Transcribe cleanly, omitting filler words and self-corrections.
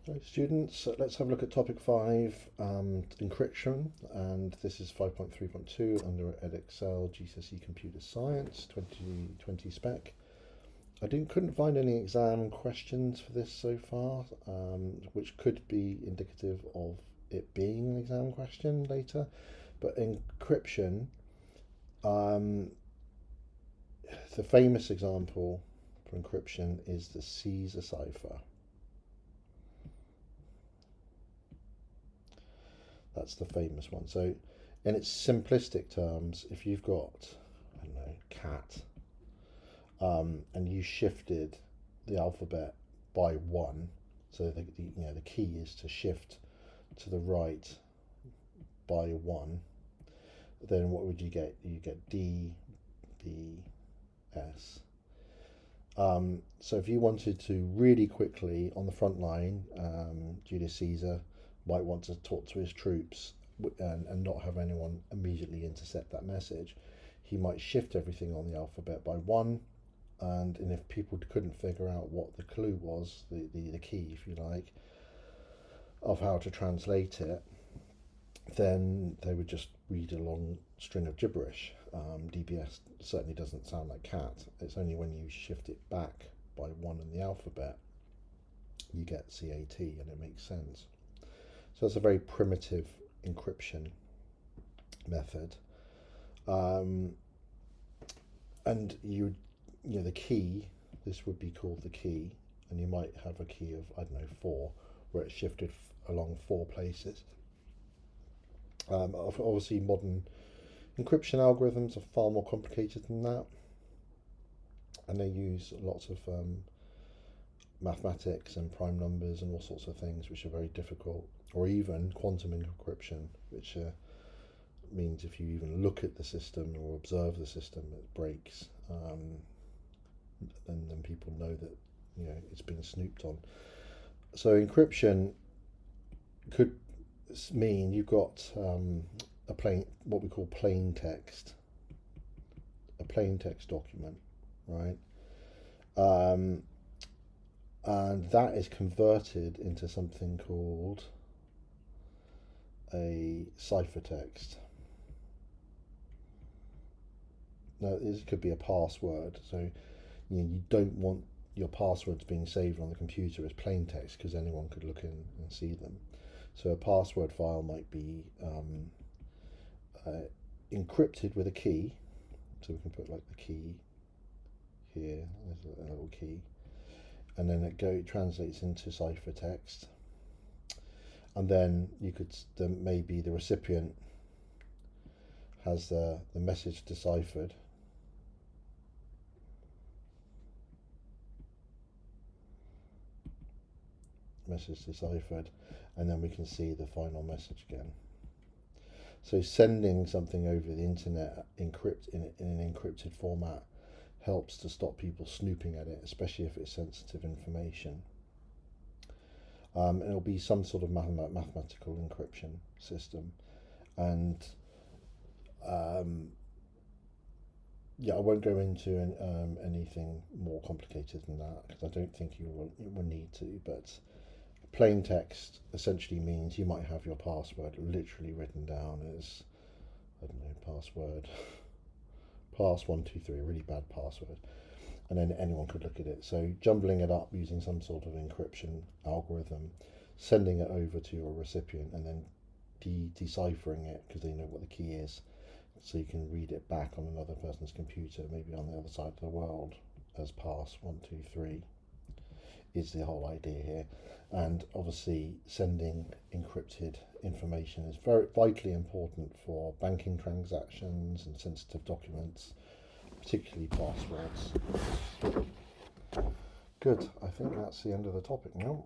Hi students, let's have a look at topic 5, encryption, and this is 5.3.2 under Edexcel GCSE Computer Science 2020 spec. Couldn't find any exam questions for this so far, which could be indicative of it being an exam question later, but encryption, the famous example for encryption is the Caesar cipher. That's the famous one. So, in its simplistic terms, if you've got, I don't know, cat, and you shifted the alphabet by one, so the key is to shift to the right by one, then what would you get? You get D, B, S. So if you wanted to really quickly on the front line, Julius Caesar might want to talk to his troops and not have anyone immediately intercept that message. He might shift everything on the alphabet by one, and if people couldn't figure out what the clue was, the key, if you like, of how to translate it, then they would just read a long string of gibberish. DBS certainly doesn't sound like cat. It's only when you shift it back by one in the alphabet you get CAT, and it makes sense. So it's a very primitive encryption method. And the key, this would be called the key, and you might have a key of, I don't know, 4, where it's shifted along 4 places. Obviously, modern encryption algorithms are far more complicated than that, and they use lots of mathematics and prime numbers and all sorts of things which are very difficult, or even quantum encryption, which means if you even look at the system or observe the system, it breaks, and then people know that it's been snooped on. So encryption could mean you've got what we call plain text, a plain text document, right? And that is converted into something called a ciphertext. Now, this could be a password, so you don't want your passwords being saved on the computer as plain text because anyone could look in and see them. So a password file might be encrypted with a key. So we can put like the key here, there's a little key, and then it translates into ciphertext. And then maybe the recipient has the message deciphered. And then we can see the final message again. So sending something over the internet in an encrypted format helps to stop people snooping at it, especially if it's sensitive information. It'll be some sort of mathematical encryption system, and I won't go into anything more complicated than that because I don't think you will need to, but plain text essentially means you might have your password literally written down as, I don't know, password pass123, a really bad password, and then anyone could look at it. So jumbling it up using some sort of encryption algorithm, sending it over to your recipient, and then deciphering it because they know what the key is, so you can read it back on another person's computer, maybe on the other side of the world, as pass123 is the whole idea here. And obviously sending encrypted information is very vitally important for banking transactions and sensitive documents, particularly passwords. Good, I think that's the end of the topic now.